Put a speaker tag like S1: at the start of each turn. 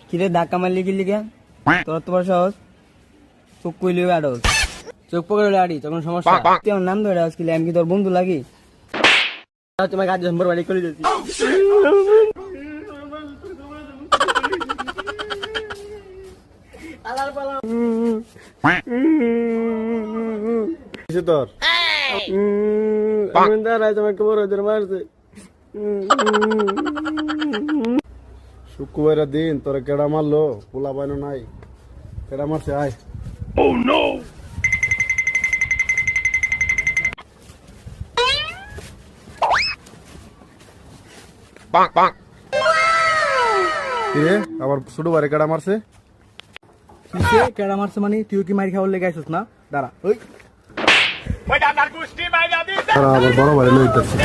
S1: কিরে ধাক্কা মারলি কি লিখে তোর তোমার সহজ চোখ কইলি আড়স চোখ পকড়ে আড়ি তখন সমস্যা তুই আমার নাম ধরে আজকে আমি কি তোর বন্ধু লাগি তোমার কাজ নম্বর বাড়ি করে দিচ্ছি
S2: তোর
S1: তোমাকে বড় মারছে
S2: শুক্রবারের দিন তোরা কেডা মারলো পোলা বাইনো নাই কেডা মারছে আয় কিরে আবার ছোট বারে কেডা মারছে
S1: কেডা মারছে মানে তুই কি মারি খাওয়ার লেগে আইছিস না দাঁড়া ওই
S2: আবার বড় বারে লইতেছে